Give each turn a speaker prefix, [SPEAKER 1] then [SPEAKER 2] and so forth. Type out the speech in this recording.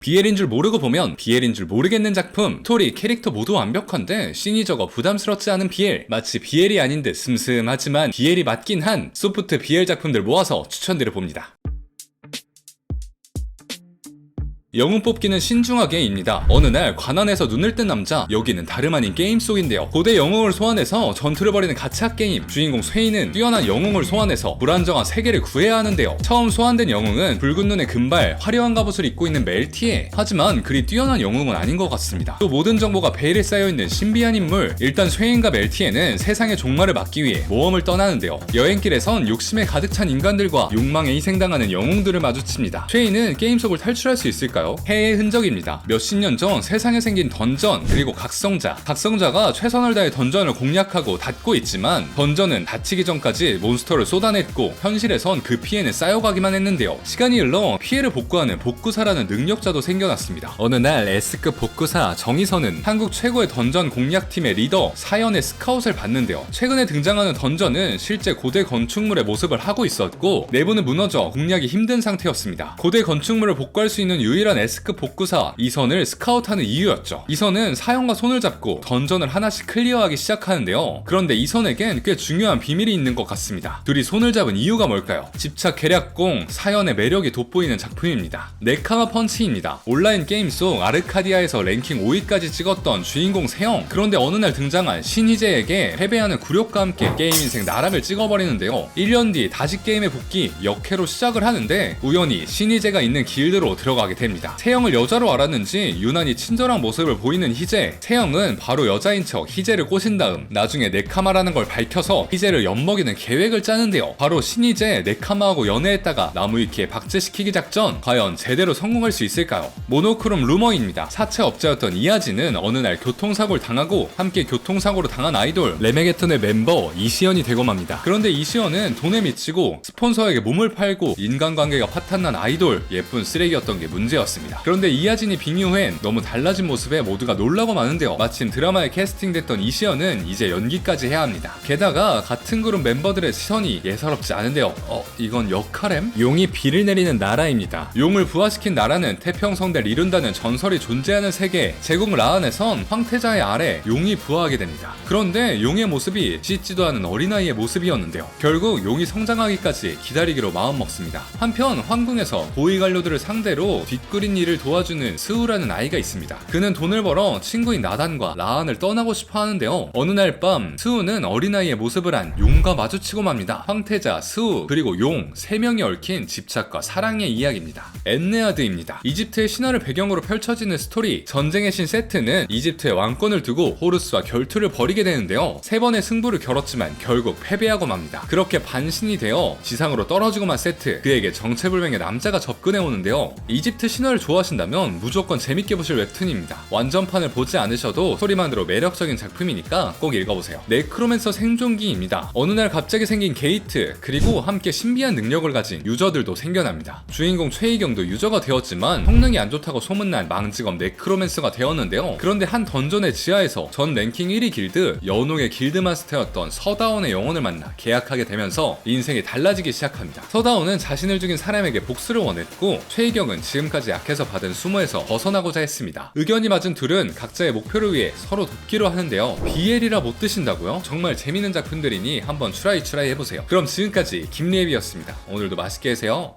[SPEAKER 1] BL인 줄 모르고 보면 BL인 줄 모르겠는 작품. 스토리, 캐릭터 모두 완벽한데 씬이 적어 부담스럽지 않은 BL. 마치 BL이 아닌 듯 슴슴하지만 BL이 맞긴 한 소프트 BL 작품들 모아서 추천드려 봅니다. 영웅 뽑기는 신중하게입니다. 어느 날 관원에서 눈을 뜬 남자, 여기는 다름 아닌 게임 속인데요. 고대 영웅을 소환해서 전투를 벌이는 가챠 게임. 주인공 쇠인은 뛰어난 영웅을 소환해서 불안정한 세계를 구해야 하는데요. 처음 소환된 영웅은 붉은 눈의 금발, 화려한 갑옷을 입고 있는 멜티에. 하지만 그리 뛰어난 영웅은 아닌 것 같습니다. 또 모든 정보가 베일에 쌓여있는 신비한 인물. 일단 쇠인과 멜티에는 세상의 종말을 막기 위해 모험을 떠나는데요. 여행길에선 욕심에 가득 찬 인간들과 욕망에 희생당하는 영웅들을 마주칩니다. 쇠인은 게임 속을 탈출할 수 있을까요? 해의 흔적입니다. 몇십 년 전 세상에 생긴 던전, 그리고 각성자가 최선을 다해 던전을 공략하고 닫고 있지만 던전은 닫히기 전까지 몬스터를 쏟아냈고 현실에선 그 피해는 쌓여가기만 했는데요. 시간이 흘러 피해를 복구하는 복구사라는 능력자도 생겨났습니다. 어느 날 S급 복구사 정의선은 한국 최고의 던전 공략팀의 리더 사연의 스카웃을 받는데요. 최근에 등장하는 던전은 실제 고대 건축물의 모습을 하고 있었고 내부는 무너져 공략이 힘든 상태였습니다. 고대 건축물을 복구할 수 있는 유일한 S급 복구사 이선을 스카우트하는 이유였죠. 이선은 사연과 손을 잡고 던전을 하나씩 클리어하기 시작하는데요. 그런데 이선에겐 꽤 중요한 비밀이 있는 것 같습니다. 둘이 손을 잡은 이유가 뭘까요? 집착 계략공, 사연의 매력이 돋보이는 작품입니다. 네카마 펀치입니다. 온라인 게임 속 아르카디아에서 랭킹 5위까지 찍었던 주인공 세영. 그런데 어느 날 등장한 신희재에게 패배하는 굴욕과 함께 게임 인생 나락을 찍어버리는데요. 1년 뒤 다시 게임에 복귀, 역캐로 시작을 하는데 우연히 신희재가 있는 길드로 들어가게 됩니다. 세영을 여자로 알았는지 유난히 친절한 모습을 보이는 희재. 세영은 바로 여자인 척 희재를 꼬신 다음 나중에 네카마라는 걸 밝혀서 희재를 엿먹이는 계획을 짜는데요. 바로 신희재, 네카마하고 연애했다가 나무위키에 박제시키기 작전. 과연 제대로 성공할 수 있을까요? 모노크롬 루머입니다. 사채업자였던 이하진은 어느 날 교통사고를 당하고 함께 교통사고로 당한 아이돌 레메게톤의 멤버 이시연이 되고 맙니다. 그런데 이시연은 돈에 미치고 스폰서에게 몸을 팔고 인간관계가 파탄난 아이돌, 예쁜 쓰레기였던 게 문제였습니다. 그런데 이하진이 빙의 후엔 너무 달라진 모습에 모두가 놀라고 마는데요. 마침 드라마에 캐스팅됐던 이시연은 이제 연기까지 해야 합니다. 게다가 같은 그룹 멤버들의 시선이 예사롭지 않은데요. 이건 역할엠? 용이 비를 내리는 나라입니다. 용을 부화시킨 나라는 태평성대를 이룬다는 전설이 존재하는 세계. 제국 라안에선 황태자의 아래 용이 부화하게 됩니다. 그런데 용의 모습이 씻지도 않은 어린아이의 모습이었는데요. 결국 용이 성장하기까지 기다리기로 마음먹습니다. 한편 황궁에서 보이관료들을 상대로 뒷그린 일을 도와주는 스우라는 아이가 있습니다. 그는 돈을 벌어 친구인 나단과 라안을 떠나고 싶어 하는데요. 어느 날 밤 스우는 어린아이의 모습을 한 용과 마주치고 맙니다. 황태자, 스우, 그리고 용 3명이 얽힌 집착과 사랑의 이야기입니다. 엔네아드입니다. 이집트의 신화를 배경으로 펼쳐지는 스토리. 전쟁의 신 세트는 이집트의 왕권을 두고 호루스와 결투를 벌이게 되는데요. 3번의 승부를 겨뤘지만 결국 패배하고 맙니다. 그렇게 반신이 되어 지상으로 떨어지고만 세트. 그에게 정체불명의 남자가 접근해 오는데요. 이집트 신화를 좋아하신다면 무조건 재밌게 보실 웹툰입니다. 완전판을 보지 않으셔도 스토리만으로 매력적인 작품이니까 꼭 읽어보세요. 네크로맨서 생존기입니다. 어느 날 갑자기 생긴 게이트, 그리고 함께 신비한 능력을 가진 유저들도 생겨납니다. 주인공 최희경도 유저가 되었지만 성능이 안 좋다고 소문난 망직업 네크로맨서가 되었는데요. 그런데 한 던전의 지하에서 전 랭킹 1위 길드 연옥의 길드마스터였던 서다원의 영혼을 만나 계약하게 되면서 인생이 달라지기 시작합니다. 서다원은 자신을 죽인 사람에게 복수를 원했고 최희경은 지금까지 약해서 받은 수모에서 벗어나고자 했습니다. 의견이 맞은 둘은 각자의 목표를 위해 서로 돕기로 하는데요. BL이라 못 드신다고요? 정말 재밌는 작품들이니 한번 추라이 해보세요. 그럼 지금까지 김리앱이었습니다. 오늘도 맛있게 드세요.